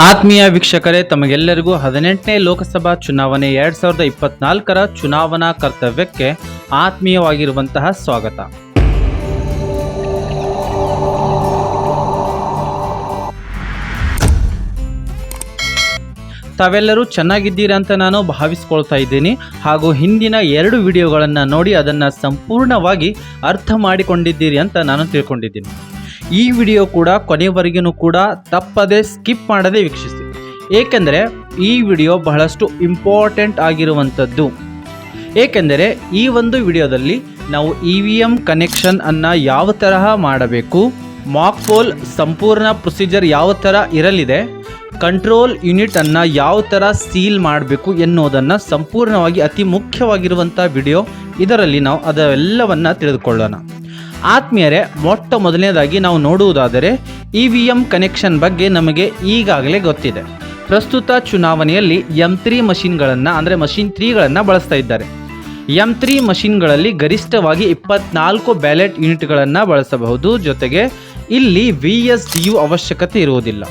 ಆತ್ಮೀಯ ವೀಕ್ಷಕರೇ, ತಮಗೆಲ್ಲರಿಗೂ 18ನೇ ಲೋಕಸಭಾ ಚುನಾವಣೆ 2024ರ ಚುನಾವಣಾ ಕರ್ತವ್ಯಕ್ಕೆ ಆತ್ಮೀಯವಾಗಿರುವಂತಹ ಸ್ವಾಗತ. ತಾವೆಲ್ಲರೂ ಚೆನ್ನಾಗಿದ್ದೀರಾ ಅಂತ ನಾನು ಭಾವಿಸ್ಕೊಳ್ತಾ ಇದ್ದೀನಿ. ಹಾಗೂ ಹಿಂದಿನ 2 ವಿಡಿಯೋಗಳನ್ನು ನೋಡಿ ಅದನ್ನು ಸಂಪೂರ್ಣವಾಗಿ ಅರ್ಥ ಮಾಡಿಕೊಂಡಿದ್ದೀರಿ ಅಂತ ನಾನು ತಿಳ್ಕೊಂಡಿದ್ದೀನಿ. ಈ ವಿಡಿಯೋ ಕೂಡ ಕೊನೆವರೆಗೂ ಕೂಡ ತಪ್ಪದೆ ಸ್ಕಿಪ್ ಮಾಡದೆ ವೀಕ್ಷಿಸಿ, ಏಕೆಂದರೆ ಈ ವಿಡಿಯೋ ಬಹಳಷ್ಟು ಇಂಪಾರ್ಟೆಂಟ್ ಆಗಿರುವಂಥದ್ದು. ಏಕೆಂದರೆ ಈ ಒಂದು ವಿಡಿಯೋದಲ್ಲಿ ನಾವು EVM ಕನೆಕ್ಷನ್ ಅನ್ನು ಯಾವ ತರಹ ಮಾಡಬೇಕು, ಮಾಕ್ ಪೋಲ್ ಸಂಪೂರ್ಣ ಪ್ರೊಸೀಜರ್ ಯಾವ ಥರ ಇರಲಿದೆ, ಕಂಟ್ರೋಲ್ ಯೂನಿಟ್ ಅನ್ನು ಯಾವ ಥರ ಸೀಲ್ ಮಾಡಬೇಕು ಎನ್ನುವುದನ್ನು ಸಂಪೂರ್ಣವಾಗಿ ಅತಿ ಮುಖ್ಯವಾಗಿರುವಂಥ ವಿಡಿಯೋ. ಇದರಲ್ಲಿ ನಾವು ಅದೆಲ್ಲವನ್ನು ತಿಳಿದುಕೊಳ್ಳೋಣ. ಆತ್ಮೀಯರೇ, ಮೊಟ್ಟ ಮೊದಲನೇದಾಗಿ ನಾವು ನೋಡುವುದಾದರೆ EVM ಕನೆಕ್ಷನ್ ಬಗ್ಗೆ ನಮಗೆ ಈಗಾಗಲೇ ಗೊತ್ತಿದೆ. ಪ್ರಸ್ತುತ ಚುನಾವಣೆಯಲ್ಲಿ M3 ಮಷಿನ್ಗಳನ್ನು ಅಂದರೆ ಮಷಿನ್ 3ಗಳನ್ನು ಬಳಸ್ತಾ ಇದ್ದಾರೆ. M3 ಮಷಿನ್ಗಳಲ್ಲಿ ಗರಿಷ್ಠವಾಗಿ 24 ಬ್ಯಾಲೆಟ್ ಯೂನಿಟ್ಗಳನ್ನು ಬಳಸಬಹುದು. ಜೊತೆಗೆ ಇಲ್ಲಿ VSDU ಅವಶ್ಯಕತೆ ಇರುವುದಿಲ್ಲ.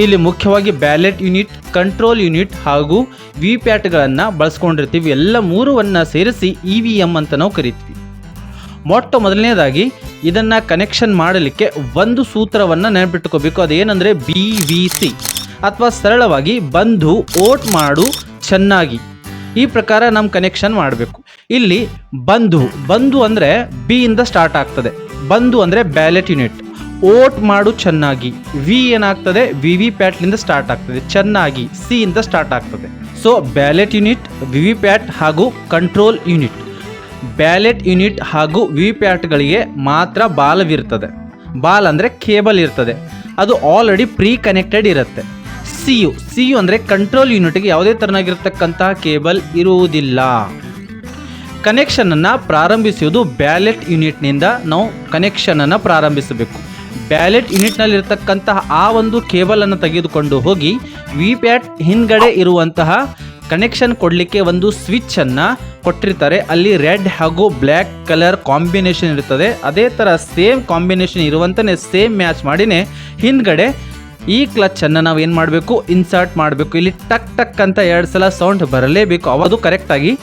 ಇಲ್ಲಿ ಮುಖ್ಯವಾಗಿ ಬ್ಯಾಲೆಟ್ ಯೂನಿಟ್, ಕಂಟ್ರೋಲ್ ಯೂನಿಟ್ ಹಾಗೂ ವಿಪ್ಯಾಟ್ಗಳನ್ನು ಬಳಸ್ಕೊಂಡಿರ್ತೀವಿ. ಎಲ್ಲ ಮೂರನ್ನು ಸೇರಿಸಿ EVM ಅಂತ ನಾವು ಕರಿತೀವಿ. ಮೊಟ್ಟ ಮೊದಲನೇದಾಗಿ ಇದನ್ನು ಕನೆಕ್ಷನ್ ಮಾಡಲಿಕ್ಕೆ ಒಂದು ಸೂತ್ರವನ್ನು ನೆನಪಿಟ್ಟುಕೋಬೇಕು. ಅದೇನೆಂದರೆ BVC ಅಥವಾ ಸರಳವಾಗಿ ಬಂಧು ಓಟ್ ಮಾಡು ಚೆನ್ನಾಗಿ. ಈ ಪ್ರಕಾರ ನಮ್ಮ ಕನೆಕ್ಷನ್ ಮಾಡಬೇಕು. ಇಲ್ಲಿ ಬಂಧು ಅಂದರೆ B ಇಂದ ಸ್ಟಾರ್ಟ್ ಆಗ್ತದೆ. ಬಂಧು ಅಂದರೆ ಬ್ಯಾಲೆಟ್ ಯೂನಿಟ್. ಓಟ್ ಮಾಡು ಚೆನ್ನಾಗಿ, V ಏನಾಗ್ತದೆ VVಪ್ಯಾಟ್ಲಿಂದ ಸ್ಟಾರ್ಟ್ ಆಗ್ತದೆ. ಚೆನ್ನಾಗಿ C ಇಂದ ಸ್ಟಾರ್ಟ್ ಆಗ್ತದೆ. ಸೊ ಬ್ಯಾಲೆಟ್ ಯೂನಿಟ್, VVಪ್ಯಾಟ್ ಹಾಗೂ ಕಂಟ್ರೋಲ್ ಯೂನಿಟ್. ಬ್ಯಾಲೆಟ್ ಯೂನಿಟ್ ಹಾಗೂ ವಿಪ್ಯಾಟ್ಗಳಿಗೆ ಮಾತ್ರ ಬಾಲವಿರ್ತದೆ. ಬಾಲ್ ಅಂದರೆ ಕೇಬಲ್ ಇರ್ತದೆ. ಅದು ಆಲ್ರೆಡಿ ಪ್ರೀ ಕನೆಕ್ಟೆಡ್ ಇರುತ್ತೆ. ಸಿ ಯು ಅಂದರೆ ಕಂಟ್ರೋಲ್ ಯೂನಿಟ್ಗೆ ಯಾವುದೇ ಥರನಾಗಿರ್ತಕ್ಕಂತಹ ಕೇಬಲ್ ಇರುವುದಿಲ್ಲ. ಕನೆಕ್ಷನನ್ನು ಪ್ರಾರಂಭಿಸುವುದು ಬ್ಯಾಲೆಟ್ ಯೂನಿಟ್ನಿಂದ ನಾವು ಕನೆಕ್ಷನನ್ನು ಪ್ರಾರಂಭಿಸಬೇಕು. ಬ್ಯಾಲೆಟ್ ಯೂನಿಟ್ನಲ್ಲಿರ್ತಕ್ಕಂತಹ ಆ ಒಂದು ಕೇಬಲನ್ನು ತೆಗೆದುಕೊಂಡು ಹೋಗಿ ವಿಪ್ಯಾಟ್ ಹಿಂದ್ಗಡೆ ಇರುವಂತಹ ಕನೆಕ್ಷನ್ ಕೊಡಲಿಕ್ಕೆ ಒಂದು ಸ್ವಿಚ್ಚನ್ನು ಕೊಟ್ಟಿರ್ತಾರೆ. ಅಲ್ಲಿ ರೆಡ್ ಹಾಗೂ ಬ್ಲ್ಯಾಕ್ ಕಲರ್ ಕಾಂಬಿನೇಷನ್ ಇರ್ತದೆ. ಅದೇ ಥರ ಸೇಮ್ ಕಾಂಬಿನೇಷನ್ ಇರುವಂತನೇ ಸೇಮ್ ಮ್ಯಾಚ್ ಮಾಡಿನೇ ಹಿಂದ್ಗಡೆ ಈ ಕ್ಲಚ್ಚನ್ನು ನಾವು ಏನು ಮಾಡಬೇಕು, ಇನ್ಸರ್ಟ್ ಮಾಡಬೇಕು. ಇಲ್ಲಿ ಟಕ್ ಟಕ್ ಅಂತ 2 ಸಲ ಸೌಂಡ್ ಬರಲೇಬೇಕು. ಅದು ಕರೆಕ್ಟಾಗಿ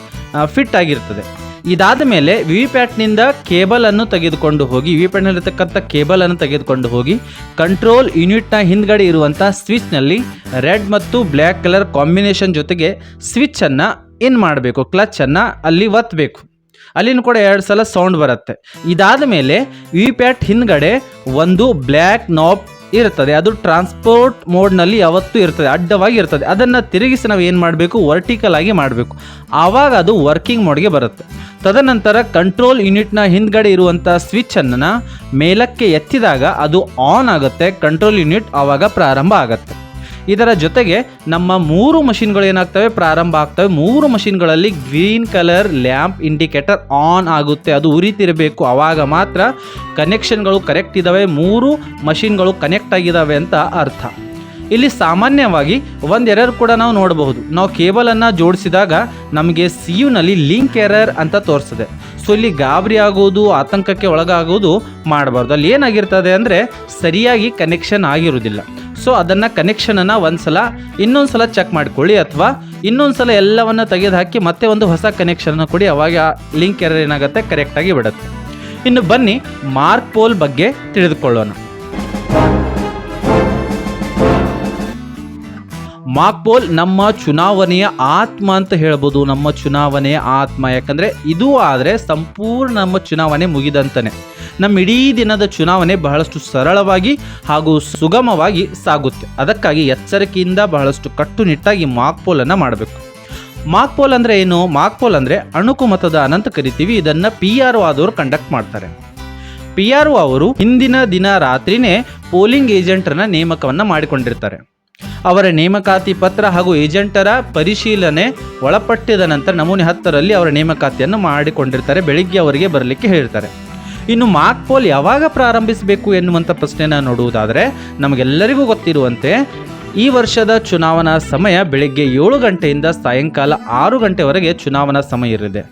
ಫಿಟ್ ಆಗಿರ್ತದೆ. ಇದಾದ ಮೇಲೆ ವಿಪ್ಯಾಟ್ನಿಂದ ಕೇಬಲನ್ನು ತೆಗೆದುಕೊಂಡು ಹೋಗಿ, ವಿಪ್ಯಾಟ್ನಲ್ಲಿರ್ತಕ್ಕಂಥ ಕೇಬಲನ್ನು ತೆಗೆದುಕೊಂಡು ಹೋಗಿ ಕಂಟ್ರೋಲ್ ಯೂನಿಟ್ನ ಹಿಂದ್ಗಡೆ ಇರುವಂಥ ಸ್ವಿಚ್ನಲ್ಲಿ ರೆಡ್ ಮತ್ತು ಬ್ಲ್ಯಾಕ್ ಕಲರ್ ಕಾಂಬಿನೇಷನ್ ಜೊತೆಗೆ ಸ್ವಿಚ್ಚನ್ನು ಇನ್ ಮಾಡಬೇಕು. ಕ್ಲಚ್ಚನ್ನು ಅಲ್ಲಿ ಒತ್ತಬೇಕು. ಅಲ್ಲಿನೂ ಕೂಡ 2 ಸಲ ಸೌಂಡ್ ಬರುತ್ತೆ. ಇದಾದ ಮೇಲೆ ವಿಪ್ಯಾಟ್ ಹಿಂದ್ಗಡೆ ಒಂದು ಬ್ಲ್ಯಾಕ್ ನಾಬ್ ಇರ್ತದೆ. ಅದು ಟ್ರಾನ್ಸ್ಪೋರ್ಟ್ ಮೋಡ್ನಲ್ಲಿ ಯಾವತ್ತೂ ಇರ್ತದೆ, ಅಡ್ಡವಾಗಿ ಇರ್ತದೆ. ಅದನ್ನು ತಿರುಗಿಸಿ ನಾವು ಏನು ಮಾಡಬೇಕು, ವರ್ಟಿಕಲ್ ಆಗಿ ಮಾಡಬೇಕು. ಆವಾಗ ಅದು ವರ್ಕಿಂಗ್ ಮೋಡ್ಗೆ ಬರುತ್ತೆ. ತದನಂತರ ಕಂಟ್ರೋಲ್ ಯೂನಿಟ್ನ ಹಿಂದ್ಗಡೆ ಇರುವಂಥ ಸ್ವಿಚ್ಚನ್ನು ಮೇಲಕ್ಕೆ ಎತ್ತಿದಾಗ ಅದು ಆನ್ ಆಗುತ್ತೆ. ಕಂಟ್ರೋಲ್ ಯೂನಿಟ್ ಆವಾಗ ಪ್ರಾರಂಭ ಆಗುತ್ತೆ. ಇದರ ಜೊತೆಗೆ ನಮ್ಮ 3 ಮಷಿನ್ಗಳು ಏನಾಗ್ತವೆ, ಪ್ರಾರಂಭ ಆಗ್ತವೆ. 3 ಮಷಿನ್ಗಳಲ್ಲಿ green colour lamp indicator on ಆಗುತ್ತೆ. ಅದು ಉರಿತಿರಬೇಕು. ಆವಾಗ ಮಾತ್ರ ಕನೆಕ್ಷನ್ಗಳು ಕರೆಕ್ಟ್ ಇದ್ದಾವೆ, 3 ಮಷಿನ್ಗಳು ಕನೆಕ್ಟ್ ಆಗಿದ್ದಾವೆ ಅಂತ ಅರ್ಥ. ಇಲ್ಲಿ ಸಾಮಾನ್ಯವಾಗಿ ಒಂದು ಎರರ್ ಕೂಡ ನಾವು ನೋಡಬಹುದು. ನಾವು ಕೇಬಲನ್ನು ಜೋಡಿಸಿದಾಗ ನಮಗೆ CUನಲ್ಲಿ ಲಿಂಕ್ ಎರರ್ ಅಂತ ತೋರಿಸ್ತದೆ. ಸೊ ಇಲ್ಲಿ ಗಾಬರಿ ಆಗೋದು, ಆತಂಕಕ್ಕೆ ಒಳಗಾಗೋದು ಮಾಡಬಾರ್ದು. ಅಲ್ಲಿ ಏನಾಗಿರ್ತದೆ ಅಂದರೆ ಸರಿಯಾಗಿ ಕನೆಕ್ಷನ್ ಆಗಿರೋದಿಲ್ಲ. ಸೊ ಅದನ್ನು ಕನೆಕ್ಷನನ್ನು ಇನ್ನೊಂದು ಸಲ ಚೆಕ್ ಮಾಡಿಕೊಳ್ಳಿ, ಅಥವಾ ಇನ್ನೊಂದು ಸಲ ಎಲ್ಲವನ್ನು ತೆಗೆದು ಹಾಕಿ ಮತ್ತೆ ಒಂದು ಹೊಸ ಕನೆಕ್ಷನ್ ಕೊಡಿ. ಅವಾಗ ಲಿಂಕ್ ಎರರ್ ಏನಾಗುತ್ತೆ, ಕರೆಕ್ಟಾಗಿ ಬಿಡುತ್ತೆ. ಇನ್ನು ಬನ್ನಿ ಮಾರ್ಕ್ ಪೋಲ್ ಬಗ್ಗೆ ತಿಳಿದುಕೊಳ್ಳೋಣ. ಮಾಕ್ ಪೋಲ್ ನಮ್ಮ ಚುನಾವಣೆಯ ಆತ್ಮ ಅಂತ ಹೇಳ್ಬೋದು. ನಮ್ಮ ಚುನಾವಣೆಯ ಆತ್ಮ. ಯಾಕಂದರೆ ಇದು ಆದರೆ ಸಂಪೂರ್ಣ ನಮ್ಮ ಚುನಾವಣೆ ಮುಗಿದಂತಾನೆ. ನಮ್ಮ ಇಡೀ ದಿನದ ಚುನಾವಣೆ ಬಹಳಷ್ಟು ಸರಳವಾಗಿ ಹಾಗೂ ಸುಗಮವಾಗಿ ಸಾಗುತ್ತೆ. ಅದಕ್ಕಾಗಿ ಎಚ್ಚರಿಕೆಯಿಂದ ಬಹಳಷ್ಟು ಕಟ್ಟುನಿಟ್ಟಾಗಿ ಮಾಕ್ ಪೋಲನ್ನು ಮಾಡಬೇಕು. ಮಾಕ್ ಪೋಲ್ ಅಂದರೆ ಏನು? ಮಾಕ್ ಪೋಲ್ ಅಂದರೆ ಅಣುಕು ಮತದಾನ ಅಂತ ಕರಿತೀವಿ. ಇದನ್ನು PRO ಆದವರು ಕಂಡಕ್ಟ್ ಮಾಡ್ತಾರೆ. PRO ಅವರು ಹಿಂದಿನ ದಿನ ರಾತ್ರಿನೇ ಪೋಲಿಂಗ್ ಏಜೆಂಟರನ್ನ ನೇಮಕವನ್ನು ಮಾಡಿಕೊಂಡಿರ್ತಾರೆ. ಅವರ ನೇಮಕಾತಿ ಪತ್ರ ಹಾಗೂ ಏಜೆಂಟರ ಪರಿಶೀಲನೆ ಒಳಪಟ್ಟಿದ ನಂತರ ನಮೂನೆ 10ರಲ್ಲಿ ಅವರ ನೇಮಕಾತಿಯನ್ನು ಮಾಡಿಕೊಂಡಿರ್ತಾರೆ. ಬೆಳಿಗ್ಗೆ ಅವರಿಗೆ ಬರಲಿಕ್ಕೆ ಹೇಳ್ತಾರೆ. ಇನ್ನು ಮಾಕ್ ಪೋಲ್ ಯಾವಾಗ ಪ್ರಾರಂಭಿಸಬೇಕು ಎನ್ನುವಂಥ ಪ್ರಶ್ನೆನ ನೋಡುವುದಾದರೆ, ನಮಗೆಲ್ಲರಿಗೂ ಗೊತ್ತಿರುವಂತೆ ಈ ವರ್ಷದ ಚುನಾವಣಾ ಸಮಯ ಬೆಳಿಗ್ಗೆ 7 ಗಂಟೆಯಿಂದ ಸಾಯಂಕಾಲ 6 ಗಂಟೆವರೆಗೆ ಚುನಾವಣಾ ಸಮಯ ಇರಲಿದೆ.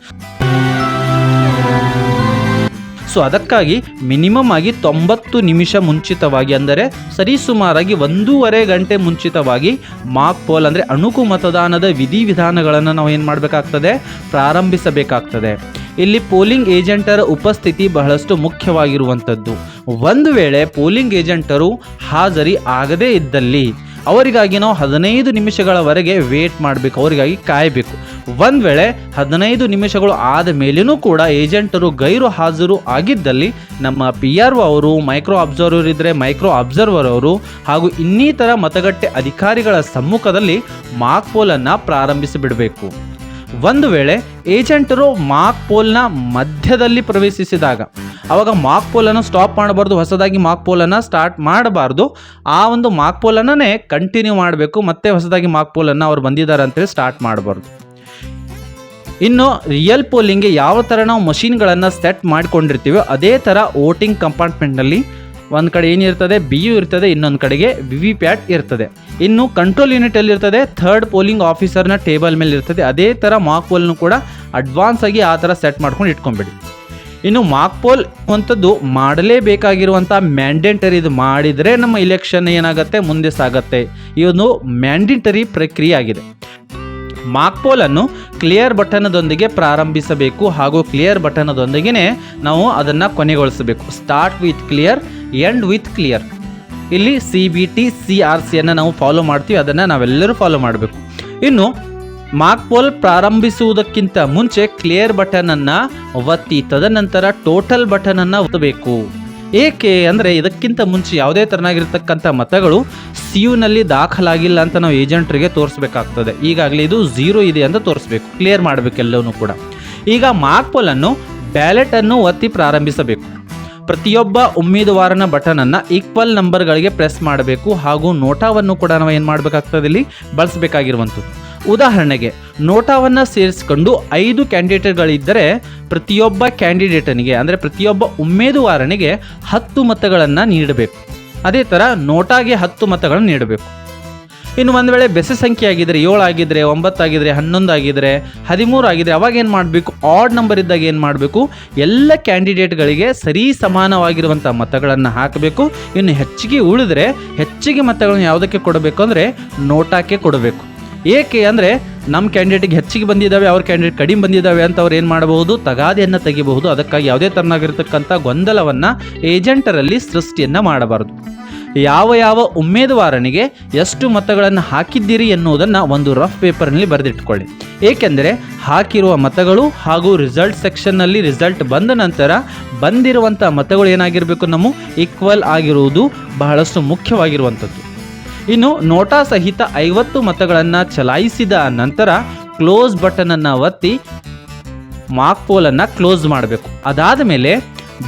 ಸೊ ಅದಕ್ಕಾಗಿ ಮಿನಿಮಮ್ ಆಗಿ 90 ನಿಮಿಷ ಮುಂಚಿತವಾಗಿ, ಅಂದರೆ ಸರಿಸುಮಾರಾಗಿ 1.5 ಗಂಟೆ ಮುಂಚಿತವಾಗಿ ಮಾಕ್ ಪೋಲ್ ಅಂದರೆ ಅಣುಕು ಮತದಾನದ ವಿಧಿವಿಧಾನಗಳನ್ನು ನಾವು ಏನು ಮಾಡಬೇಕಾಗ್ತದೆ, ಪ್ರಾರಂಭಿಸಬೇಕಾಗ್ತದೆ. ಇಲ್ಲಿ ಪೋಲಿಂಗ್ ಏಜೆಂಟರ ಉಪಸ್ಥಿತಿ ಬಹಳಷ್ಟು ಮುಖ್ಯವಾಗಿರುವಂಥದ್ದು. ಒಂದು ವೇಳೆ ಪೋಲಿಂಗ್ ಏಜೆಂಟರು ಹಾಜರಿ ಆಗದೇ ಇದ್ದಲ್ಲಿ ಅವರಿಗಾಗಿ ನಾವು 15 ನಿಮಿಷಗಳವರೆಗೆ ವೇಟ್ ಮಾಡಬೇಕು, ಅವರಿಗಾಗಿ ಕಾಯಬೇಕು. ಒಂದು ವೇಳೆ 15 ನಿಮಿಷಗಳು ಆದ ಮೇಲೇನೂ ಕೂಡ ಏಜೆಂಟರು ಗೈರು ಹಾಜರು ಆಗಿದ್ದಲ್ಲಿ ನಮ್ಮ PRO ಅವರು, ಮೈಕ್ರೋ ಅಬ್ಸರ್ವರ್ ಇದ್ದರೆ ಮೈಕ್ರೋ ಅಬ್ಸರ್ವರ್ ಅವರು ಹಾಗೂ ಇನ್ನಿತರ ಮತಗಟ್ಟೆ ಅಧಿಕಾರಿಗಳ ಸಮ್ಮುಖದಲ್ಲಿ ಮಾಕ್ ಪೋಲನ್ನು ಪ್ರಾರಂಭಿಸಿಬಿಡಬೇಕು. ಒಂದು ವೇಳೆ ಏಜೆಂಟರು ಮಾಕ್ ಪೋಲ್ನ ಮಧ್ಯದಲ್ಲಿ ಪ್ರವೇಶಿಸಿದಾಗ ಆವಾಗ ಮಾಕ್ ಪೋಲನ್ನು ಸ್ಟಾಪ್ ಮಾಡಬಾರ್ದು, ಹೊಸದಾಗಿ ಮಾಕ್ ಪೋಲನ್ನು ಸ್ಟಾರ್ಟ್ ಮಾಡಬಾರ್ದು. ಆ ಒಂದು ಮಾಕ್ ಪೋಲನ್ನೇ ಕಂಟಿನ್ಯೂ ಮಾಡಬೇಕು, ಮತ್ತೆ ಹೊಸದಾಗಿ ಮಾಕ್ ಪೋಲನ್ನು ಅವ್ರು ಬಂದಿದ್ದಾರೆ ಅಂತೇಳಿ ಸ್ಟಾರ್ಟ್ ಮಾಡಬಾರ್ದು. ಇನ್ನು ರಿಯಲ್ ಪೋಲಿಂಗ್ಗೆ ಯಾವ ಥರ ನಾವು ಮಷೀನ್ಗಳನ್ನು ಸೆಟ್ ಮಾಡಿಕೊಂಡಿರ್ತೀವೋ ಅದೇ ಥರ ವೋಟಿಂಗ್ ಕಂಪಾರ್ಟ್ಮೆಂಟ್ನಲ್ಲಿ ಒಂದು ಕಡೆ ಏನಿರ್ತದೆ, BU ಇರ್ತದೆ, ಇನ್ನೊಂದು ಕಡೆಗೆ VVPAT ಇರ್ತದೆ. ಇನ್ನು ಕಂಟ್ರೋಲ್ ಯೂನಿಟಲ್ಲಿ ಇರ್ತದೆ, ಥರ್ಡ್ ಪೋಲಿಂಗ್ ಆಫೀಸರ್ನ ಟೇಬಲ್ ಮೇಲೆ ಇರ್ತದೆ. ಅದೇ ಥರ ಮಾಕ್ ಪೋಲ್ನು ಕೂಡ ಅಡ್ವಾನ್ಸ್ ಆಗಿ ಆ ಥರ ಸೆಟ್ ಮಾಡ್ಕೊಂಡು ಇಟ್ಕೊಂಬಿಡಿ. ಇನ್ನು ಮಾಕ್ ಪೋಲ್ ಅಂಥದ್ದು ಮಾಡಲೇಬೇಕಾಗಿರುವಂಥ ಮ್ಯಾಂಡೇಟರಿ, ಇದು ಮಾಡಿದರೆ ನಮ್ಮ ಇಲೆಕ್ಷನ್ ಏನಾಗುತ್ತೆ, ಮುಂದೆ ಸಾಗುತ್ತೆ. ಈ ಒಂದು ಮ್ಯಾಂಡೇಟರಿ ಪ್ರಕ್ರಿಯೆ ಆಗಿದೆ. ಮಾಕ್ ಪೋಲನ್ನು ಕ್ಲಿಯರ್ ಬಟನ್ನದೊಂದಿಗೆ ಪ್ರಾರಂಭಿಸಬೇಕು ಹಾಗೂ ಕ್ಲಿಯರ್ ಬಟನ್ನದೊಂದಿಗೆ ನಾವು ಅದನ್ನು ಕೊನೆಗೊಳಿಸಬೇಕು. Start with clear, end with clear. ಇಲ್ಲಿ CBT CRCಯನ್ನು ನಾವು ಫಾಲೋ ಮಾಡ್ತೀವಿ, ಅದನ್ನು ನಾವೆಲ್ಲರೂ ಫಾಲೋ ಮಾಡಬೇಕು. ಇನ್ನು ಮಾಕ್ ಪೋಲ್ ಪ್ರಾರಂಭಿಸುವುದಕ್ಕಿಂತ ಮುಂಚೆ ಕ್ಲಿಯರ್ ಬಟನನ್ನು ಒತ್ತಿ ತದನಂತರ ಟೋಟಲ್ ಬಟನನ್ನು ಒತ್ತಬೇಕು. ಏಕೆ ಅಂದರೆ ಇದಕ್ಕಿಂತ ಮುಂಚೆ ಯಾವುದೇ ಥರನಾಗಿರ್ತಕ್ಕಂಥ ಮತಗಳು CUನಲ್ಲಿ ದಾಖಲಾಗಿಲ್ಲ ಅಂತ ನಾವು ಏಜೆಂಟ್ರಿಗೆ ತೋರಿಸ್ಬೇಕಾಗ್ತದೆ. ಈಗಾಗಲೇ ಇದು 0 ಇದೆ ಅಂತ ತೋರಿಸ್ಬೇಕು, ಕ್ಲಿಯರ್ ಮಾಡಬೇಕೆಲ್ಲವೂ ಕೂಡ. ಈಗ ಮಾಕ್ ಪೋಲನ್ನು ಬ್ಯಾಲೆಟನ್ನು ಒತ್ತಿ ಪ್ರಾರಂಭಿಸಬೇಕು. ಪ್ರತಿಯೊಬ್ಬ ಉಮೇದುವಾರನ ಬಟನನ್ನು ಈಕ್ವಲ್ ನಂಬರ್ಗಳಿಗೆ ಪ್ರೆಸ್ ಮಾಡಬೇಕು ಹಾಗೂ ನೋಟಾವನ್ನು ಕೂಡ ನಾವು ಏನು ಮಾಡಬೇಕಾಗ್ತದೆ, ಇಲ್ಲಿ ಬಳಸಬೇಕಾಗಿರುವಂಥದ್ದು. ಉದಾಹರಣೆಗೆ ನೋಟಾವನ್ನು ಸೇರಿಸಿಕೊಂಡು 5 ಕ್ಯಾಂಡಿಡೇಟ್ಗಳಿದ್ದರೆ ಪ್ರತಿಯೊಬ್ಬ ಕ್ಯಾಂಡಿಡೇಟನಿಗೆ ಅಂದರೆ ಪ್ರತಿಯೊಬ್ಬ ಉಮೇದುವಾರನಿಗೆ 10 ಮತಗಳನ್ನು ನೀಡಬೇಕು. ಅದೇ ಥರ ನೋಟಾಗೆ 10 ಮತಗಳನ್ನು ನೀಡಬೇಕು. ಇನ್ನು ಒಂದು ವೇಳೆ ಬೆಸ ಸಂಖ್ಯೆ ಆಗಿದ್ದರೆ 7 ಆಗಿದ್ದರೆ 9 ಆಗಿದ್ದರೆ 11 ಆಗಿದ್ದರೆ 13 ಆಗಿದ್ದರೆ ಅವಾಗ ಏನು ಮಾಡಬೇಕು, ಆಡ್ ನಂಬರ್ ಇದ್ದಾಗ ಏನು ಮಾಡಬೇಕು, ಎಲ್ಲ ಕ್ಯಾಂಡಿಡೇಟ್ಗಳಿಗೆ ಸರಿ ಸಮಾನವಾಗಿರುವಂಥ ಮತಗಳನ್ನು ಹಾಕಬೇಕು. ಇನ್ನು ಹೆಚ್ಚಿಗೆ ಉಳಿದ್ರೆ ಹೆಚ್ಚಿಗೆ ಮತಗಳನ್ನು ಯಾವುದಕ್ಕೆ ಕೊಡಬೇಕು ಅಂದರೆ ನೋಟಾಕ್ಕೆ ಕೊಡಬೇಕು. ಏಕೆ ಅಂದರೆ ನಮ್ಮ ಕ್ಯಾಂಡಿಡೇಟಿಗೆ ಹೆಚ್ಚಿಗೆ ಬಂದಿದ್ದಾವೆ, ಅವ್ರ ಕ್ಯಾಂಡಿಡೇಟ್ ಕಡಿಮೆ ಬಂದಿದ್ದಾವೆ ಅಂತ ಅವ್ರು ಏನು ಮಾಡಬಹುದು, ತಗಾದೆಯನ್ನು ತೆಗಿಬಹುದು. ಅದಕ್ಕಾಗಿ ಯಾವುದೇ ಥರನಾಗಿರ್ತಕ್ಕಂಥ ಗೊಂದಲವನ್ನು ಏಜೆಂಟರಲ್ಲಿ ಸೃಷ್ಟಿಯನ್ನು ಮಾಡಬಾರ್ದು. ಯಾವ ಉಮೇದುವಾರನಿಗೆ ಎಷ್ಟು ಮತಗಳನ್ನು ಹಾಕಿದ್ದೀರಿ ಎನ್ನುವುದನ್ನು ಒಂದು ರಫ್ ಪೇಪರ್ನಲ್ಲಿ ಬರೆದಿಟ್ಕೊಳ್ಳಿ. ಏಕೆಂದರೆ ಹಾಕಿರುವ ಮತಗಳು ಹಾಗೂ ರಿಸಲ್ಟ್ ಸೆಕ್ಷನ್ನಲ್ಲಿ ರಿಸಲ್ಟ್ ಬಂದ ನಂತರ ಬಂದಿರುವಂಥ ಮತಗಳು ಏನಾಗಿರಬೇಕು, ನಮ್ಮ ಈಕ್ವಲ್ ಆಗಿರುವುದು ಬಹಳಷ್ಟು ಮುಖ್ಯವಾಗಿರುವಂಥದ್ದು. ಇನ್ನು ನೋಟಾ ಸಹಿತ 50 ಮತಗಳನ್ನು ಚಲಾಯಿಸಿದ ನಂತರ ಕ್ಲೋಸ್ ಬಟನನ್ನು ಒತ್ತಿ ಮಾಕ್ ಪೋಲನ್ನು ಕ್ಲೋಸ್ ಮಾಡಬೇಕು. ಅದಾದ ಮೇಲೆ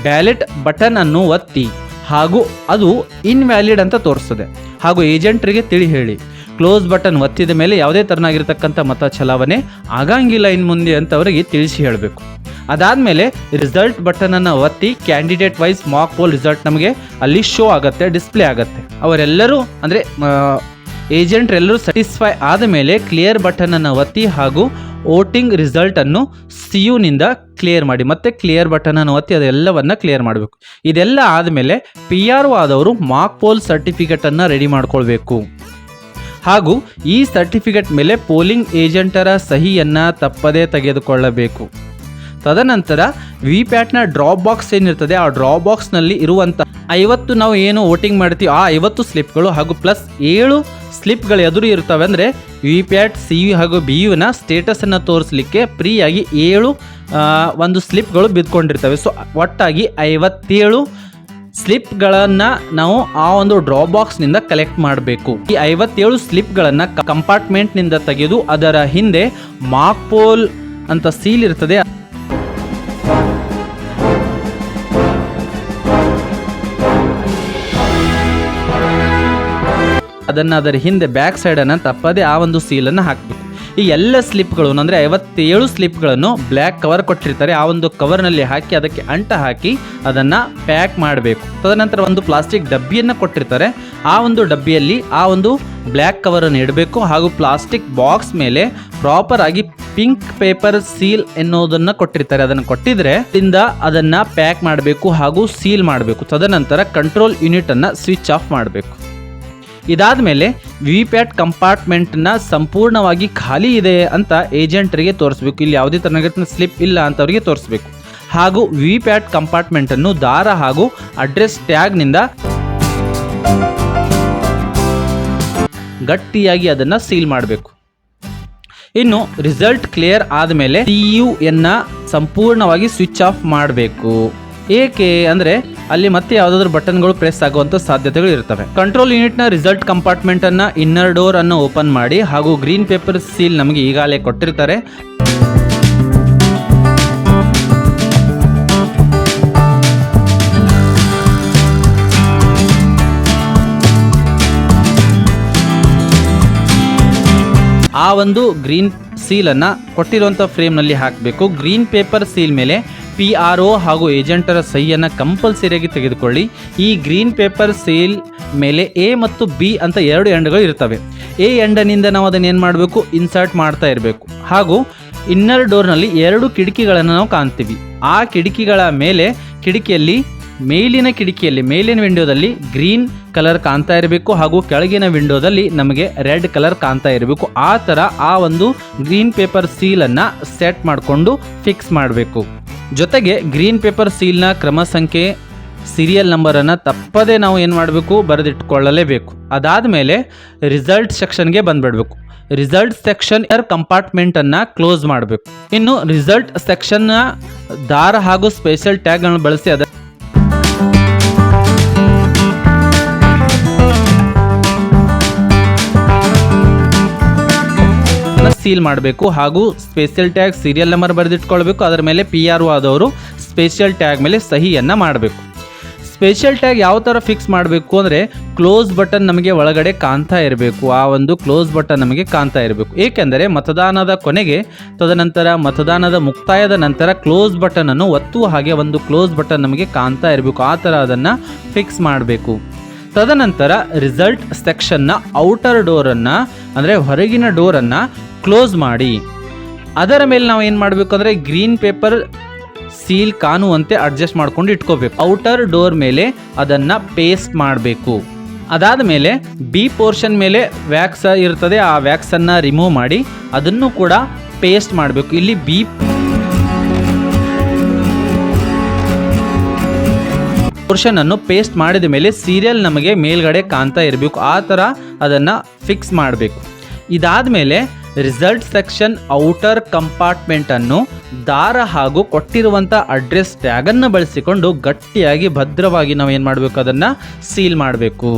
ಬ್ಯಾಲೆಟ್ ಬಟನನ್ನು ಒತ್ತಿ ಹಾಗೂ ಅದು ಇನ್ವ್ಯಾಲಿಡ್ ಅಂತ ತೋರಿಸ್ತದೆ ಹಾಗೂ ಏಜೆಂಟ್ರಿಗೆ ತಿಳಿ ಹೇಳಿ. ಕ್ಲೋಸ್ ಬಟನ್ ಒತ್ತಿದ ಮೇಲೆ ಯಾವುದೇ ಥರನಾಗಿರ್ತಕ್ಕಂಥ ಮತ ಚಲಾವಣೆ ಆಗಂಗಿಲ್ಲ ಇನ್ನು ಮುಂದೆ ಅಂತ ಅವರಿಗೆ ತಿಳಿಸಿ ಹೇಳಬೇಕು. ಅದಾದಮೇಲೆ ರಿಸಲ್ಟ್ ಬಟನನ್ನು ಒತ್ತಿ candidate wise mock poll result ನಮಗೆ ಅಲ್ಲಿ ಶೋ ಆಗುತ್ತೆ, ಡಿಸ್ಪ್ಲೇ ಆಗುತ್ತೆ. ಅವರೆಲ್ಲರೂ ಅಂದರೆ ಏಜೆಂಟ್ರೆಲ್ಲರೂ ಸ್ಯಾಟಿಸ್ಫೈ ಆದ ಮೇಲೆ ಕ್ಲಿಯರ್ ಬಟನನ್ನು ಒತ್ತಿ ಹಾಗೂ ವೋಟಿಂಗ್ ರಿಸಲ್ಟನ್ನು CUನಿಂದ ಕ್ಲಿಯರ್ ಮಾಡಿ. ಮತ್ತು ಕ್ಲಿಯರ್ ಬಟನನ್ನು ಒತ್ತಿ ಅದೆಲ್ಲವನ್ನು ಕ್ಲಿಯರ್ ಮಾಡಬೇಕು. ಇದೆಲ್ಲ ಆದಮೇಲೆ PRO ಆದವರು ಮಾಕ್ ಪೋಲ್ ಸರ್ಟಿಫಿಕೇಟನ್ನು ರೆಡಿ ಮಾಡ್ಕೊಳ್ಬೇಕು ಹಾಗೂ ಈ ಸರ್ಟಿಫಿಕೇಟ್ ಮೇಲೆ ಪೋಲಿಂಗ್ ಏಜೆಂಟರ ಸಹಿಯನ್ನು ತಪ್ಪದೇ ತೆಗೆದುಕೊಳ್ಳಬೇಕು. ತದನಂತರ VVPATನ ಡ್ರಾಪ್ ಬಾಕ್ಸ್ ಏನಿರ್ತದೆ ಆ ಡ್ರಾಪ್ ಬಾಕ್ಸ್ನಲ್ಲಿ ಇರುವಂಥ 50 ನಾವು ಏನು ವೋಟಿಂಗ್ ಮಾಡ್ತೀವಿ ಆ 50 ಸ್ಲಿಪ್ಗಳು ಹಾಗೂ ಪ್ಲಸ್ 7 ಸ್ಲಿಪ್ಗಳು ಎದುರು ಇರ್ತವೆ. ಅಂದರೆ VVPAT CU ಹಾಗೂ BUನ ಸ್ಟೇಟಸನ್ನು ತೋರಿಸಲಿಕ್ಕೆ ಫ್ರೀಯಾಗಿ 7 ಒಂದು ಸ್ಲಿಪ್ಗಳು ಬಿದ್ದುಕೊಂಡಿರ್ತವೆ. ಸೊ ಒಟ್ಟಾಗಿ 57 ಸ್ಲಿಪ್ಗಳನ್ನು ನಾವು ಆ ಒಂದು ಡ್ರಾಪ್ ಬಾಕ್ಸ್ನಿಂದ ಕಲೆಕ್ಟ್ ಮಾಡಬೇಕು. ಈ 57 ಸ್ಲಿಪ್ಗಳನ್ನು ಕಂಪಾರ್ಟ್ಮೆಂಟ್ನಿಂದ ತೆಗೆದು ಅದರ ಹಿಂದೆ ಮಾಕ್ ಪೋಲ್ ಅಂತ ಸೀಲ್ ಇರ್ತದೆ ಅದನ್ನು ಅದರ ಹಿಂದೆ ಬ್ಯಾಕ್ ಸೈಡನ್ನು ತಪ್ಪದೆ ಆ ಒಂದು ಸೀಲನ್ನು ಹಾಕಬೇಕು. ಈ ಎಲ್ಲ ಸ್ಲಿಪ್ಗಳು ಅಂದರೆ 57 ಸ್ಲಿಪ್ಗಳನ್ನು ಬ್ಲ್ಯಾಕ್ ಕವರ್ ಕೊಟ್ಟಿರ್ತಾರೆ. ಆ ಒಂದು ಕವರ್ನಲ್ಲಿ ಹಾಕಿ ಅದಕ್ಕೆ ಅಂಟ ಹಾಕಿ ಅದನ್ನು ಪ್ಯಾಕ್ ಮಾಡಬೇಕು. ತದನಂತರ ಒಂದು ಪ್ಲಾಸ್ಟಿಕ್ ಡಬ್ಬಿಯನ್ನು ಕೊಟ್ಟಿರ್ತಾರೆ. ಆ ಒಂದು ಡಬ್ಬಿಯಲ್ಲಿ ಆ ಒಂದು ಬ್ಲ್ಯಾಕ್ ಕವರನ್ನು ಇಡಬೇಕು ಹಾಗೂ ಪ್ಲಾಸ್ಟಿಕ್ ಬಾಕ್ಸ್ ಮೇಲೆ ಪ್ರಾಪರ್ ಆಗಿ ಪಿಂಕ್ ಪೇಪರ್ ಸೀಲ್ ಎನ್ನುವುದನ್ನು ಕೊಟ್ಟಿರ್ತಾರೆ. ಅದನ್ನು ಕೊಟ್ಟಿದ್ರೆ ಅದನ್ನು ಪ್ಯಾಕ್ ಮಾಡಬೇಕು ಹಾಗೂ ಸೀಲ್ ಮಾಡಬೇಕು. ತದನಂತರ ಕಂಟ್ರೋಲ್ ಯೂನಿಟನ್ನು ಸ್ವಿಚ್ ಆಫ್ ಮಾಡಬೇಕು. ಇದಾದ ಮೇಲೆ ವಿವಿಪ್ಯಾಟ್ ಕಂಪಾರ್ಟ್ಮೆಂಟ್ನ ಸಂಪೂರ್ಣವಾಗಿ ಖಾಲಿ ಇದೆ ಅಂತ ಏಜೆಂಟ್ರಿಗೆ ತೋರಿಸ್ಬೇಕು. ಇಲ್ಲಿ ಯಾವುದೇ ತರಹದ ಸ್ಲಿಪ್ ಇಲ್ಲ ಅಂತವರಿಗೆ ತೋರಿಸ್ಬೇಕು. ಹಾಗೂ ವಿವಿಪ್ಯಾಟ್ ಕಂಪಾರ್ಟ್ಮೆಂಟನ್ನು ದಾರ ಹಾಗೂ ಅಡ್ರೆಸ್ ಟ್ಯಾಗ್ನಿಂದ ಗಟ್ಟಿಯಾಗಿ ಅದನ್ನು ಸೀಲ್ ಮಾಡಬೇಕು. ಇನ್ನು ರಿಸಲ್ಟ್ ಕ್ಲಿಯರ್ ಆದಮೇಲೆ TUN ಸಂಪೂರ್ಣವಾಗಿ ಸ್ವಿಚ್ ಆಫ್ ಮಾಡಬೇಕು. ಏಕೆ ಅಂದರೆ ಅಲ್ಲಿ ಮತ್ತೆ ಯಾವುದಾದ್ರೂ ಬಟನ್ಗಳು ಪ್ರೆಸ್ ಆಗುವಂಥ ಸಾಧ್ಯತೆಗಳು ಇರ್ತವೆ. ಕಂಟ್ರೋಲ್ ಯೂನಿಟ್ನ ರಿಸಲ್ಟ್ ಕಂಪಾರ್ಟ್ಮೆಂಟ್ ಅನ್ನ ಇನ್ನರ್ ಡೋರ್ ಅನ್ನು ಓಪನ್ ಮಾಡಿ ಹಾಗೂ ಗ್ರೀನ್ ಪೇಪರ್ ಸೀಲ್ ನಮಗೆ ಈಗಾಗಲೇ ಕೊಟ್ಟಿರ್ತಾರೆ. ಆ ಒಂದು ಗ್ರೀನ್ ಸೀಲನ್ನು ಕೊಟ್ಟಿರುವಂಥ ಫ್ರೇಮ್ನಲ್ಲಿ ಹಾಕಬೇಕು. ಗ್ರೀನ್ ಪೇಪರ್ ಸೀಲ್ ಮೇಲೆ PRO ಹಾಗೂ ಏಜೆಂಟರ ಸಹಿಯನ್ನು ಕಂಪಲ್ಸರಿಯಾಗಿ ತೆಗೆದುಕೊಳ್ಳಿ. ಈ ಗ್ರೀನ್ ಪೇಪರ್ ಸೀಲ್ ಮೇಲೆ A ಮತ್ತು B ಅಂತ 2 ಎಂಡ್ಗಳು ಇರ್ತವೆ. A ಎಂಡನಿಂದ ನಾವು ಅದನ್ನು ಏನು ಮಾಡಬೇಕು, ಇನ್ಸರ್ಟ್ ಮಾಡ್ತಾ ಇರಬೇಕು. ಹಾಗೂ ಇನ್ನರ್ ಡೋರ್ನಲ್ಲಿ 2 ಕಿಟಕಿಗಳನ್ನು ನಾವು ಕಾಣ್ತೀವಿ. ಆ ಕಿಟಕಿಗಳ ಮೇಲೆ ಮೇಲಿನ ವಿಂಡೋದಲ್ಲಿ ಗ್ರೀನ್ ಕಲರ್ ಕಾಣ್ತಾ ಇರಬೇಕು ಹಾಗೂ ಕೆಳಗಿನ ವಿಂಡೋದಲ್ಲಿ ನಮಗೆ ರೆಡ್ ಕಲರ್ ಕಾಣ್ತಾ ಇರಬೇಕು. ಆ ಥರ ಆ ಒಂದು ಗ್ರೀನ್ ಪೇಪರ್ ಸೀಲನ್ನು ಸೆಟ್ ಮಾಡಿಕೊಂಡು ಫಿಕ್ಸ್ ಮಾಡಬೇಕು. ಜೊತೆಗೆ ಗ್ರೀನ್ ಪೇಪರ್ ಸೀಲ್ನ ಕ್ರಮ ಸಂಖ್ಯೆ ಸೀರಿಯಲ್ ನಂಬರನ್ನು ತಪ್ಪದೇ ನಾವು ಏನು ಮಾಡಬೇಕು, ಬರೆದಿಟ್ಕೊಳ್ಳಲೇಬೇಕು. ಅದಾದಮೇಲೆ ರಿಸಲ್ಟ್ ಸೆಕ್ಷನ್ಗೆ ಬಂದುಬಿಡಬೇಕು. ರಿಸಲ್ಟ್ ಸೆಕ್ಷನ್ ಕಂಪಾರ್ಟ್ಮೆಂಟನ್ನು ಕ್ಲೋಸ್ ಮಾಡಬೇಕು. ಇನ್ನು ರಿಸಲ್ಟ್ ಸೆಕ್ಷನ್ನ ದಾರ ಹಾಗೂ ಸ್ಪೆಷಲ್ ಟ್ಯಾಗ್ಗಳನ್ನು ಬಳಸಿ ಸೀಲ್ ಮಾಡಬೇಕು. ಹಾಗೂ ಸ್ಪೆಷಲ್ ಟ್ಯಾಗ್ ಸೀರಿಯಲ್ ನಂಬರ್ ಬರೆದಿಟ್ಕೊಳ್ಬೇಕು. ಅದರ ಮೇಲೆ PRO ಆದವರು ಸ್ಪೆಷಲ್ ಟ್ಯಾಗ್ ಮೇಲೆ ಸಹಿಯನ್ನು ಮಾಡಬೇಕು. ಸ್ಪೆಷಲ್ ಟ್ಯಾಗ್ ಯಾವ ಥರ ಫಿಕ್ಸ್ ಮಾಡಬೇಕು ಅಂದರೆ ಕ್ಲೋಸ್ ಬಟನ್ ನಮಗೆ ಒಳಗಡೆ ಕಾಣ್ತಾ ಇರಬೇಕು. ಆ ಒಂದು ಕ್ಲೋಸ್ ಬಟನ್ ನಮಗೆ ಕಾಣ್ತಾ ಇರಬೇಕು. ಏಕೆಂದರೆ ಮತದಾನದ ಕೊನೆಗೆ ತದನಂತರ ಮತದಾನದ ಮುಕ್ತಾಯದ ನಂತರ ಕ್ಲೋಸ್ ಬಟನನ್ನು ಒತ್ತುವ ಹಾಗೆ ಒಂದು ಕ್ಲೋಸ್ ಬಟನ್ ನಮಗೆ ಕಾಣ್ತಾ ಇರಬೇಕು. ಆ ಥರ ಅದನ್ನು ಫಿಕ್ಸ್ ಮಾಡಬೇಕು. ತದನಂತರ ರಿಸಲ್ಟ್ ಸೆಕ್ಷನ್ನ ಔಟರ್ ಡೋರನ್ನು ಅಂದರೆ ಹೊರಗಿನ ಡೋರನ್ನು ಕ್ಲೋಸ್ ಮಾಡಿ ಅದರ ಮೇಲೆ ನಾವು ಏನು ಮಾಡಬೇಕು ಅಂದರೆ ಗ್ರೀನ್ ಪೇಪರ್ ಸೀಲ್ ಕಾಣುವಂತೆ ಅಡ್ಜಸ್ಟ್ ಮಾಡ್ಕೊಂಡು ಇಟ್ಕೋಬೇಕು. ಔಟರ್ ಡೋರ್ ಮೇಲೆ ಅದನ್ನು ಪೇಸ್ಟ್ ಮಾಡಬೇಕು. ಅದಾದ ಮೇಲೆ B ಪೋರ್ಷನ್ ಮೇಲೆ ವ್ಯಾಕ್ಸ್ ಇರ್ತದೆ. ಆ ವ್ಯಾಕ್ಸನ್ನು ರಿಮೂವ್ ಮಾಡಿ ಅದನ್ನು ಕೂಡ ಪೇಸ್ಟ್ ಮಾಡಬೇಕು. ಇಲ್ಲಿ B ಪೋರ್ಷನ್ ಅನ್ನು ಪೇಸ್ಟ್ ಮಾಡಿದ ಮೇಲೆ ಸೀರಿಯಲ್ ನಮಗೆ ಮೇಲ್ಗಡೆ ಕಾಣ್ತಾ ಇರಬೇಕು. ಆ ಥರ ಅದನ್ನು ಫಿಕ್ಸ್ ಮಾಡಬೇಕು. ಇದಾದ ಮೇಲೆ ರಿಸಲ್ಟ್ ಸೆಕ್ಷನ್ ಔಟರ್ ಕಂಪಾರ್ಟ್ಮೆಂಟನ್ನು ದಾರ ಹಾಗೂ ಕೊಟ್ಟಿರುವಂಥ ಅಡ್ರೆಸ್ ಟ್ಯಾಗನ್ನು ಬಳಸಿಕೊಂಡು ಗಟ್ಟಿಯಾಗಿ ಭದ್ರವಾಗಿ ನಾವು ಏನು ಮಾಡಬೇಕು, ಅದನ್ನು ಸೀಲ್ ಮಾಡಬೇಕು.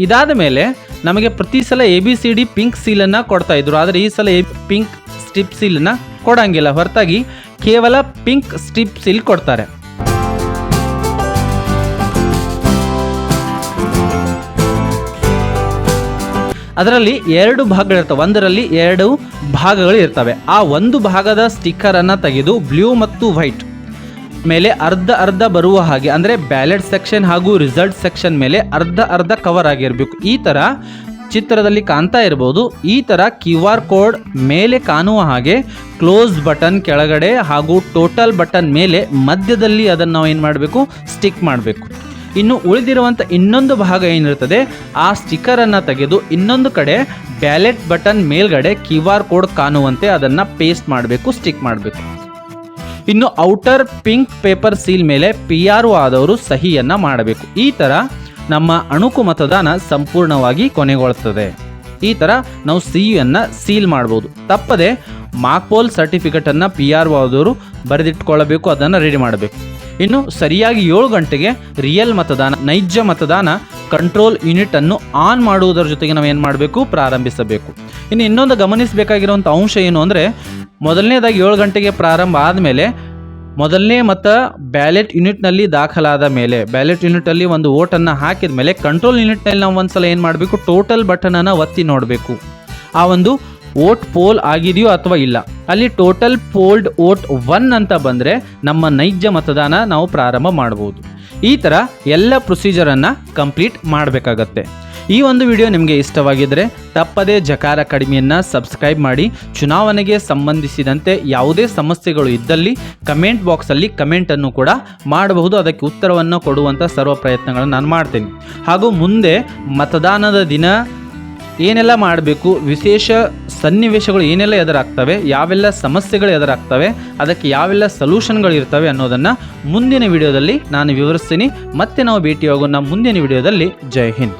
ಇದಾದ ಮೇಲೆ ನಮಗೆ ಪ್ರತಿ ಸಲ ABCD ಪಿಂಕ್ ಸೀಲನ್ನು ಕೊಡ್ತಾ ಇದ್ರು. ಆದರೆ ಈ ಸಲ ಪಿಂಕ್ ಸ್ಟ್ರಿಪ್ ಸೀಲನ್ನು ಕೊಡಂಗಿಲ್ಲ. ಹೊರತಾಗಿ ಕೇವಲ ಪಿಂಕ್ ಸ್ಟ್ರಿಪ್ ಸೀಲ್ ಕೊಡ್ತಾರೆ. ಅದರಲ್ಲಿ 2 ಭಾಗಗಳಿರ್ತವೆ. ಒಂದರಲ್ಲಿ 2 ಭಾಗಗಳು ಇರ್ತವೆ. ಆ ಒಂದು ಭಾಗದ ಸ್ಟಿಕ್ಕರನ್ನು ತೆಗೆದು ಬ್ಲೂ ಮತ್ತು ವೈಟ್ ಮೇಲೆ ಅರ್ಧ ಬರುವ ಹಾಗೆ ಅಂದರೆ ಬ್ಯಾಲೆಟ್ ಸೆಕ್ಷನ್ ಹಾಗೂ ರಿಸಲ್ಟ್ ಸೆಕ್ಷನ್ ಮೇಲೆ ಅರ್ಧ ಕವರ್ ಆಗಿರಬೇಕು. ಈ ಥರ ಚಿತ್ರದಲ್ಲಿ ಕಾಣ್ತಾ ಇರ್ಬೋದು. ಈ ಥರ QR ಕೋಡ್ ಮೇಲೆ ಕಾಣುವ ಹಾಗೆ ಕ್ಲೋಸ್ ಬಟನ್ ಕೆಳಗಡೆ ಹಾಗೂ ಟೋಟಲ್ ಬಟನ್ ಮೇಲೆ ಮಧ್ಯದಲ್ಲಿ ಅದನ್ನು ನಾವು ಏನು ಮಾಡಬೇಕು, ಸ್ಟಿಕ್ ಮಾಡಬೇಕು. ಇನ್ನು ಉಳಿದಿರುವಂಥ ಇನ್ನೊಂದು ಭಾಗ ಏನಿರ್ತದೆ ಆ ಸ್ಟಿಕ್ಕರನ್ನು ತೆಗೆದು ಇನ್ನೊಂದು ಕಡೆ ಬ್ಯಾಲೆಟ್ ಬಟನ್ ಮೇಲ್ಗಡೆ QR ಕೋಡ್ ಕಾಣುವಂತೆ ಅದನ್ನು ಪೇಸ್ಟ್ ಮಾಡಬೇಕು, ಸ್ಟಿಕ್ ಮಾಡಬೇಕು. ಇನ್ನು ಔಟರ್ ಪಿಂಕ್ ಪೇಪರ್ ಸೀಲ್ ಮೇಲೆ PRO ಆದವರು ಸಹಿಯನ್ನು ಮಾಡಬೇಕು. ಈ ಥರ ನಮ್ಮ ಅಣುಕು ಮತದಾನ ಸಂಪೂರ್ಣವಾಗಿ ಕೊನೆಗೊಳ್ಳುತ್ತದೆ. ಈ ಥರ ನಾವು CUಯನ್ನು ಸೀಲ್ ಮಾಡ್ಬೋದು. ತಪ್ಪದೆ ಮಾರ್ಕ್ಪೋಲ್ ಸರ್ಟಿಫಿಕೇಟನ್ನು PRO ಆದವರು ಬರೆದಿಟ್ಕೊಳ್ಳಬೇಕು, ಅದನ್ನು ರೆಡಿ ಮಾಡಬೇಕು. ಇನ್ನು ಸರಿಯಾಗಿ 7 ಗಂಟೆಗೆ ರಿಯಲ್ ಮತದಾನ, ನೈಜ ಮತದಾನ ಕಂಟ್ರೋಲ್ ಯೂನಿಟ್ ಅನ್ನು ಆನ್ ಮಾಡುವುದರ ಜೊತೆಗೆ ನಾವು ಏನು ಮಾಡಬೇಕು, ಪ್ರಾರಂಭಿಸಬೇಕು. ಇನ್ನು ಇನ್ನೊಂದು ಗಮನಿಸಬೇಕಾಗಿರುವಂಥ ಅಂಶ ಏನು ಅಂದರೆ ಮೊದಲನೇದಾಗಿ 7 ಗಂಟೆಗೆ ಪ್ರಾರಂಭ ಆದಮೇಲೆ ಮೊದಲನೇ ಮತ ಬ್ಯಾಲೆಟ್ ಯೂನಿಟ್ನಲ್ಲಿ ದಾಖಲಾದ ಮೇಲೆ ಬ್ಯಾಲೆಟ್ ಯೂನಿಟಲ್ಲಿ ಒಂದು ವೋಟನ್ನು ಹಾಕಿದ ಮೇಲೆ ಕಂಟ್ರೋಲ್ ಯೂನಿಟ್ನಲ್ಲಿ ನಾವು ಒಂದ್ಸಲ ಏನು ಮಾಡಬೇಕು, ಟೋಟಲ್ ಬಟನನ್ನು ಒತ್ತಿ ನೋಡಬೇಕು. ಆ ಒಂದು ವೋಟ್ ಪೋಲ್ ಆಗಿದೆಯೋ ಅಥವಾ ಇಲ್ಲ. ಅಲ್ಲಿ ಟೋಟಲ್ ಪೋಲ್ಡ್ ವೋಟ್ 1 ಅಂತ ಬಂದರೆ ನಮ್ಮ ನೈಜ ಮತದಾನ ನಾವು ಪ್ರಾರಂಭ ಮಾಡ್ಬೋದು. ಈ ಥರ ಎಲ್ಲ ಪ್ರೊಸೀಜರನ್ನು ಕಂಪ್ಲೀಟ್ ಮಾಡಬೇಕಾಗತ್ತೆ. ಈ ಒಂದು ವಿಡಿಯೋ ನಿಮಗೆ ಇಷ್ಟವಾಗಿದ್ದರೆ ತಪ್ಪದೇ ಜಕಾರ ಅಕಾಡೆಮಿಯನ್ನು ಸಬ್ಸ್ಕ್ರೈಬ್ ಮಾಡಿ. ಚುನಾವಣೆಗೆ ಸಂಬಂಧಿಸಿದಂತೆ ಯಾವುದೇ ಸಮಸ್ಯೆಗಳು ಇದ್ದಲ್ಲಿ ಕಮೆಂಟ್ ಬಾಕ್ಸಲ್ಲಿ ಕಮೆಂಟನ್ನು ಕೂಡ ಮಾಡಬಹುದು. ಅದಕ್ಕೆ ಉತ್ತರವನ್ನು ಕೊಡುವಂಥ ಸರ್ವ ಪ್ರಯತ್ನಗಳನ್ನು ನಾನು ಮಾಡ್ತೇನೆ. ಹಾಗೂ ಮುಂದೆ ಮತದಾನದ ದಿನ ಏನೆಲ್ಲ ಮಾಡಬೇಕು, ವಿಶೇಷ ಸನ್ನಿವೇಶಗಳು ಏನೆಲ್ಲ ಎದುರಾಗ್ತವೆ, ಯಾವೆಲ್ಲ ಸಮಸ್ಯೆಗಳು ಎದುರಾಗ್ತವೆ, ಅದಕ್ಕೆ ಯಾವೆಲ್ಲ ಸೊಲ್ಯೂಷನ್ಗಳು ಇರ್ತವೆ ಅನ್ನೋದನ್ನು ಮುಂದಿನ ವಿಡಿಯೋದಲ್ಲಿ ನಾನು ವಿವರಿಸ್ತೀನಿ. ಮತ್ತೆ ನಾವು ಭೇಟಿಯಾಗೋಣ ಮುಂದಿನ ವಿಡಿಯೋದಲ್ಲಿ. ಜೈ ಹಿಂದ್.